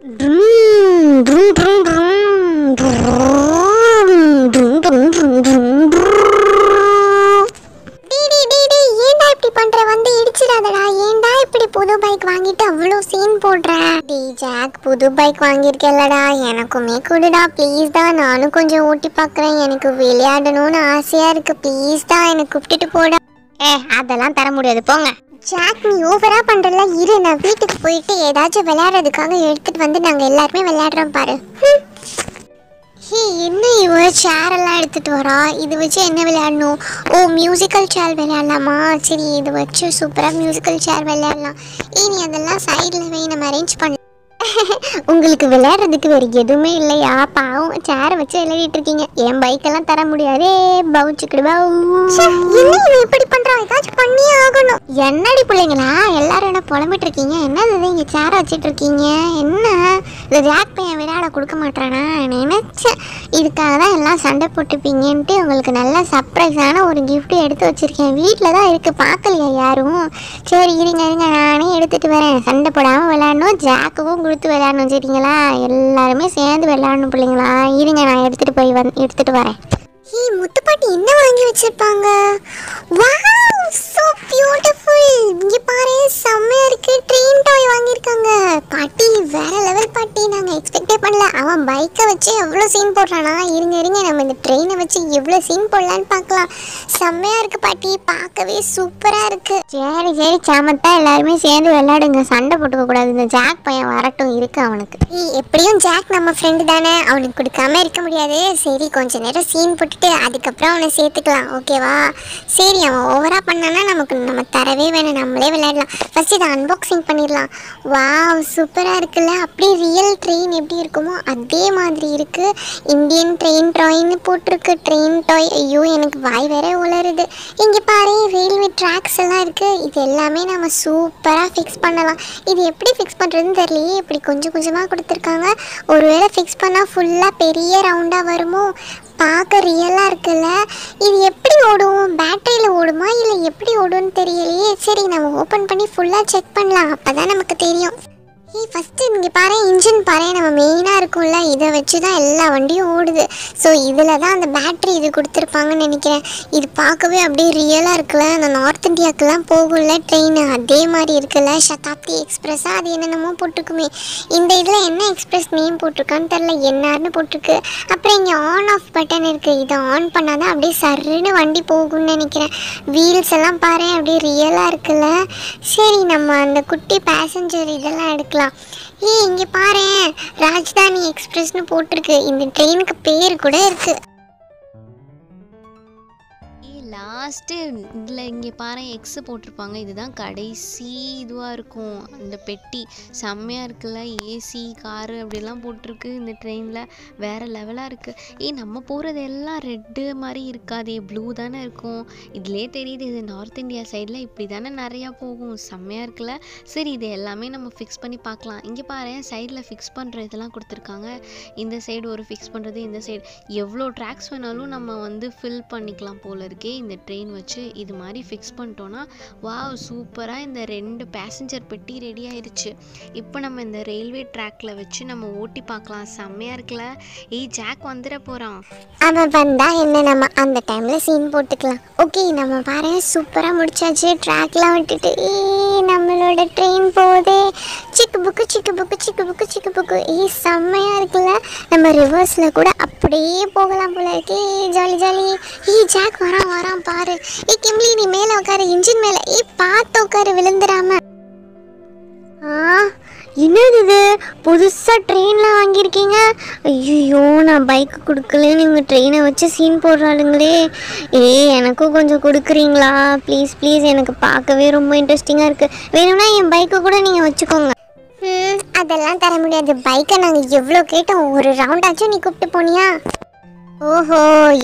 புது பைக் வாங்கிட்டு அவ்வளோ சீன் போடுற. டி ஜாக், புது பைக் வாங்கியிருக்கேன்லடா, எனக்குமே கொடுடா ப்ளீஸ் தான். நானும் கொஞ்சம் ஓட்டி பார்க்குறேன், எனக்கு விளையாடணும்னு ஆசையாக இருக்குது. ப்ளீஸ் தான் எனக்கு கூப்பிட்டுட்டு போடா. அதெல்லாம் தர முடியாது, போங்க. ஜாக், நீ ஓவரா பண்றல, இரு நான் வீட்டுக்கு போயிட்டு ஏதாச்சும் விளையாடுறதுக்காக எடுத்துட்டு வந்து நாங்கள் எல்லாருமே விளையாடுறோம் பாரு. என்ன இவ சேர் எல்லாம் எடுத்துட்டு வரா? இது வச்சு என்ன விளையாடணும்? ஓ, மியூசிக்கல் சேர் விளையாடலாமா? சரி, இது வச்சு சூப்பராக மியூசிக்கல் சேர் விளையாடலாம். நீ அதெல்லாம் சைடில் வை, நம்ம அரேஞ்ச் பண்ண. உங்களுக்கு விளையாடுறதுக்கு வேறு எதுவுமே இல்லையா? பாவம், சேரை வச்சு விளையாடிட்டு இருக்கீங்க. என் பைக்கெல்லாம் தர முடியாதே. பவுச்சுக்கிடுவா. என்ன இப்படி பண்றா? ஏதாச்சும் பண்ணியே ஆகணும். என்னடி பிள்ளைங்களா எல்லாரும் என்ன புலம்பிட்டு இருக்கீங்க? என்னது இங்க சேரை வச்சுட்டு இருக்கீங்க? என்ன இந்த ஜாக் பையன் விளையாட கொடுக்க மாட்டானா? நினைச்சேன் இதுக்காக தான் எல்லாம் சண்டை போட்டுப்பீங்கன்ட்டு உங்களுக்கு நல்ல சர்ப்ரைஸான ஒரு கிஃப்ட் எடுத்து வச்சிருக்கேன். வீட்டில் தான் இருக்கு, பார்க்கலையா யாரும்? சரி இருங்க இருங்க, நானே எடுத்துட்டு வரேன். சண்டை போடாமல் விளையாடணும், ஜாக்குவும் கொடுத்து விளையாடணும். சரிங்களா? எல்லாருமே சேர்ந்து விளையாடணும் பிள்ளைங்களா. இருங்க, நான் எடுத்துட்டு வரேன். ஹே முத்துப்பாட்டி, என்ன வாங்கி வச்சிருப்பாங்க? Wow, so beautiful. இங்க பாரு, செம்மையா இருக்கு. ட்ரெயின் டாய் வாங்கியிருக்காங்க பாட்டி. வேற லெவல் பாட்டி, நாங்க எக்ஸ்பெக்டே பண்ணல. அவன் பைக்கை வச்சு எவ்வளோ சீன் போடுறானா? இருங்க நம்ம இந்த ட்ரெயினை வச்சு எவ்வளோ சீன் போடலான்னு பார்க்கலாம். செம்மையா இருக்கு பாட்டி, பார்க்கவே சூப்பரா இருக்கு. சரி சாமத்தா, எல்லாருமே சேர்ந்து விளையாடுங்க, சண்டை போட்டுக்க கூடாது. இந்த ஜாக் பையன் வரட்டும், இருக்கு அவனுக்கு. எப்படியும் ஜாக் நம்ம ஃப்ரெண்டு தானே, அவனுக்கு கொடுக்காம இருக்க முடியாது. சரி, கொஞ்ச நேரம் சீன் போட்டுட்டு அதுக்கப்புறம் அவனை சேர்த்துக்கலாம், ஓகேவா? சரி, அவன் ஓவரா பண்ணானா நம்ம தரவே வேணும், நம்மளே விளையாடலாம். ஃபர்ஸ்ட் இதை அன்பாக்சிங் பண்ணிடலாம். வாவ், சூப்பரா இருக்குல்ல? அப்படியே ரியல் ட்ரெயின் எப்படி இருக்குமோ அதே மாதிரி இருக்கு. இந்தியன் ட்ரெயின் டாய்னு போட்டிருக்கு. ட்ரெயின் டாய். ஐயோ, எனக்கு வாய் வேற உளருது. இங்கே பாரு, ரயில்வே ட்ராக்ஸ் எல்லாம் இருக்கு. இது எல்லாமே நம்ம சூப்பராக ஃபிக்ஸ் பண்ணலாம். இது எப்படி ஃபிக்ஸ் பண்ணுறதுன்னு தெரியலையே, இப்படி கொஞ்சம் கொஞ்சமாக கொடுத்துருக்காங்க. ஒருவேளை ஃபிக்ஸ் பண்ணால் ஃபுல்லாக பெரிய ரவுண்டாக வருமோ? பார்க்க ரியலாக இருக்குல்ல? இது எப்படி ஓடும்? பேட்டரியில் ஓடுமா இல்லை எப்படி ஓடும்னு தெரியலையே. சரி, நம்ம ஓப்பன் பண்ணி ஃபுல்லாக செக் பண்ணலாம், அப்போ தான் நமக்கு தெரியும். ஃபஸ்ட்டு இங்கே பாரு, இன்ஜின் பாரு, நம்ம மெயினாக இருக்கும்ல, இதை வச்சு தான் எல்லா வண்டியும் ஓடுது. ஸோ இதில் தான் அந்த பேட்ரி இது கொடுத்துருப்பாங்கன்னு நினைக்கிறேன். இது பார்க்கவே அப்படியே ரியலாக இருக்குல்ல? அந்த நார்த் இந்தியாவுக்குலாம் போகும்ல ட்ரெயின், அதே மாதிரி இருக்குல்ல? சதாப்தி எக்ஸ்பிரஸாக அது என்னென்னமோ போட்டிருக்குமே. இந்த இதில் என்ன எக்ஸ்பிரஸ் நேம் போட்டிருக்கான்னு தெரில, என்னார்னு போட்டிருக்கு. அப்புறம் இங்கே ஆன் ஆஃப் பட்டன் இருக்குது. இதை ஆன் பண்ணால் தான் அப்படியே சர்ன்னு வண்டி போகும்னு நினைக்கிறேன். வீல்ஸ் எல்லாம் பாரு, அப்படியே ரியலாக இருக்குல்ல? சரி, நம்ம அந்த குட்டி பேசஞ்சர் இதெல்லாம் எடுக்கலாம். இங்க பாரு, ராஜ்தானி எக்ஸ்பிரஸ்னு போட்டிருக்கு. இந்த ட்ரெயினுக்கு பேர் கூட இருக்கு. லாஸ்ட்டு இதில் இங்கே பாரு, எக்ஸு போட்டிருப்பாங்க. இதுதான் கடைசி இதுவாக இருக்கும். இந்த பெட்டி செம்மையாக இருக்குல்ல? ஏசி காரு அப்படிலாம் போட்டிருக்கு இந்த ட்ரெயினில். வேறு லெவலாக இருக்குது. நம்ம போகிறது எல்லாம் ரெட்டு மாதிரி இருக்காது, ப்ளூ தானே இருக்கும். இதிலே தெரியுது, இது நார்த் இந்தியா சைடில் இப்படி தானே நிறையா போகும். செம்மையாக இருக்குல்ல? சரி, இது எல்லாமே நம்ம ஃபிக்ஸ் பண்ணி பார்க்கலாம். இங்கே பாரு, சைடில் ஃபிக்ஸ் பண்ணுற இதெல்லாம் கொடுத்துருக்காங்க. இந்த சைடு ஒரு ஃபிக்ஸ் பண்ணுறது, இந்த சைடு எவ்வளோ ட்ராக்ஸ் வேணாலும் நம்ம ஃபில் பண்ணிக்கலாம் போல இருக்கே இந்த ட்ரெயின் வச்சு. இது மாதிரி ஃபிக்ஸ் பண்ணிட்டோன்னா வாவ், சூப்பராக இந்த 2 பேசஞ்சர் பெட்டி ரெடி ஆயிடுச்சு. இப்போ நம்ம இந்த ரயில்வே ட்ராக்ல வச்சு நம்ம ஓட்டி பார்க்கலாம். செம்மையாக இருக்குல்ல? ஜாக் வந்துட போகிறான். அவன் வந்தா என்ன, நம்ம அந்த டைமில் சீன் போட்டுக்கலாம். ஓகே, நம்ம பாரு, சூப்பராக முடிச்சாச்சு. ட்ராக்லாம் விட்டுட்டு நம்மளோட ட்ரெயின் போதே. சிக்கு புக்கு சிக்கு புக்கு சிக்கு புக்கு சிக்கு புக்கு. செம்மையாக இருக்குல்ல? நம்ம ரிவர்ஸில் கூட அப்படியே போகலாம் போல இருக்கே. Jolly jolly. ஜாக் வரான் பாரு. கிம்லி, நீ மேலே உட்காரு, இன்ஜின் மேலே. பார்த்து உட்காரு, விழுந்துடாம. என்னது இது, புதுசாக ட்ரெயினில் வாங்கியிருக்கீங்க? ஐயோ, நான் பைக்கு கொடுக்கல, நீங்கள் ட்ரெயினை வச்சு சீன் போடுறாளுங்களே. எனக்கும் கொஞ்சம் கொடுக்குறீங்களா? ப்ளீஸ், எனக்கு பார்க்கவே ரொம்ப இன்ட்ரெஸ்டிங்காக இருக்குது. வேணும்னா என் பைக்கு கூட நீங்கள் வச்சுக்கோங்க. அதெல்லாம் தர முடியாது. பைக்கை நாங்கள் எவ்வளோ கேட்டோம், ஒரு ரவுண்டாச்சும் நீ கூப்பிட்டு போனியா? ஓஹோ,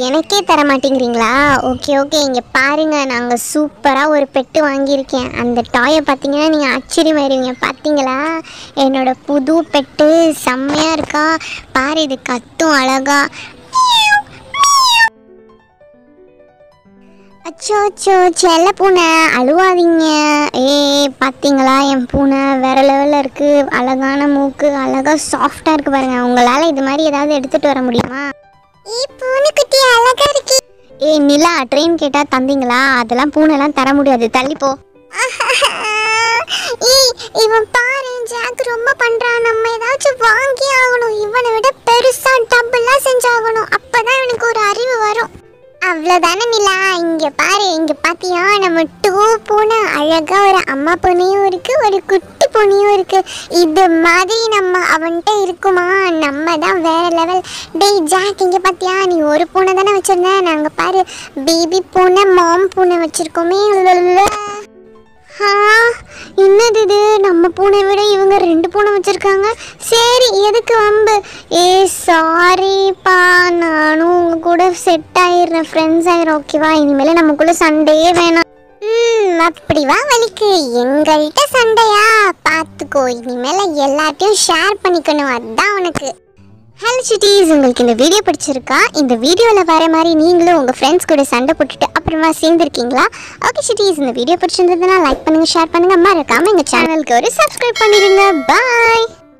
எனக்கே தர மாட்டேங்கிறீங்களா? ஓகே, இங்கே பாருங்கள், நாங்கள் சூப்பராக ஒரு பெட்டு வாங்கியிருக்கேன். அந்த டாயை பார்த்தீங்கன்னா நீங்கள் ஆச்சரியமாயிருவீங்க. பார்த்தீங்களா, என்னோட புது பெட்டு செம்மையாக இருக்கா? பாரு, இது கத்தும் அழகா. அச்சோ அச்சோ செல்ல பூனை அழுவாதீங்க. பார்த்தீங்களா என் பூனை வேற லெவலில் இருக்குது. அழகான மூக்கு, அழகாக சாஃப்டாக இருக்குது பாருங்க. உங்களால் இது மாதிரி ஏதாவது எடுத்துகிட்டு வர முடியுமா? பூனைக்குட்டி அழகா இருக்கு. நிலா ட்ரெயின் கேட்டால் தந்தீங்களா? அதெல்லாம் பூனைலாம் தர முடியாது, தள்ளிப்போ. இவன் பாரு ஜாக் ரொம்ப பண்றான். நம்ம ஏதாச்சும் வாங்கி ஆகணும். இவனை விட பெருசா டபுள்லாம் செஞ்சாகணும். அப்பதான் இவனுக்கு ஒரு அறிவு வரும். அவ்வளோதானே நிலா. இங்கே பாரு, இங்கே பார்த்தியா நம்ம 2 பூனை. அழகா ஒரு அம்மா பூனையும் இருக்கு, ஒரு குட்டி பூனையும் இருக்கு. இது மாதிரி நம்ம அவன்கிட்ட இருக்குமா? நம்ம தான் வேற லெவல். டேய் ஜாக், இங்கே பார்த்தியா நீ ஒரு பூனை தானே வச்சிருந்த. நாங்கள் பாரு பேபி பூனை மாம் பூனை வச்சிருக்கோமே. என்னது இது? நம்ம பூனை விட இவங்க 2 பூனை வச்சிருக்காங்க. சரி எதுக்கு வம்பு? சாரிப்பா, நானும் உங்க கூட செட் ஆயிடுறேன், ஃப்ரெண்ட்ஸ் ஆயிரும். ஓகேவா? இனிமேல் நமக்குள்ள சண்டையே வேணாம். அப்படிவா வலிக்கு? எங்கள்கிட்ட சண்டையா? பார்த்துக்கோ, இனிமேல் எல்லாத்தையும் ஷேர் பண்ணிக்கணும். அதுதான் உனக்கு. ஹலோ சிட்டீஸ், உங்களுக்கு இந்த வீடியோ பிடிச்சிருக்கா? இந்த வீடியோவில் வர மாதிரி நீங்களும் உங்கள் ஃப்ரெண்ட்ஸ் கூட சண்டை போட்டுட்டு அப்புறமா சேர்ந்துருக்கீங்களா? ஓகே சிட்டீஸ், இந்த வீடியோ பிடிச்சிருந்ததுன்னா லைக் பண்ணுங்கள், ஷேர் பண்ணுங்கள், மறக்காமல் எங்கள் சேனலுக்கு ஒரு சப்ஸ்கிரைப் பண்ணிடுங்க. பாய்.